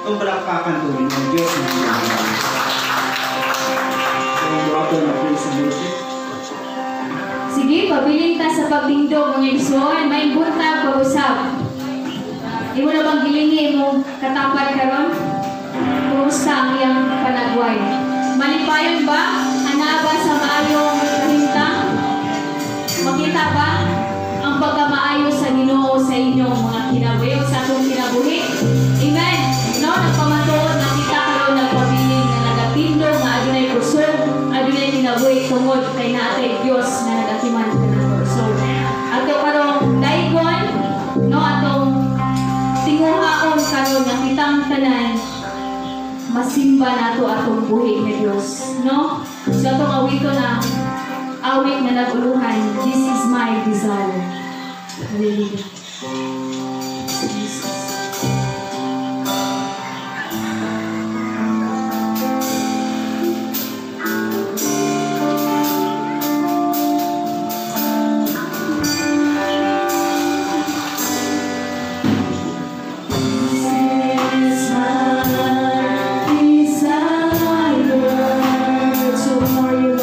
Ang palakpakan po ng Diyos na nagagawa. So, wato na praise and worship. Sige, pabiling ta sa pagbindog ng Igsoon, may buntag pag-usap. Imo na bang gilingi mo katapat karon? Kumusta ang iyang panagway? Malipayon ba? Ana ba sa maayong kahimtang? Makita ba ang pagkamaayo sa Ginoo sa inyong mga kinabuhi o sa atong kinabuhi? Amen. No, nagpamatuod na kita karon nagpabiling na nagatindog na adunay kusog, adunay kinabuhi tungod kay naatay Dios na nagatiman ka ng kusog. Ato karong daygon, no, atong tinguhaon karon nga kitang tanan masimba nato atong buhi nga Dios, no? So atong awito na awit na naguluhan, this is my desire. Hallelujah. Jesus. To honor you.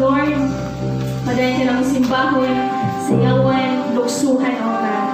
Lord, padayon ka ng simbahon, sayawan, luksuhan o ka.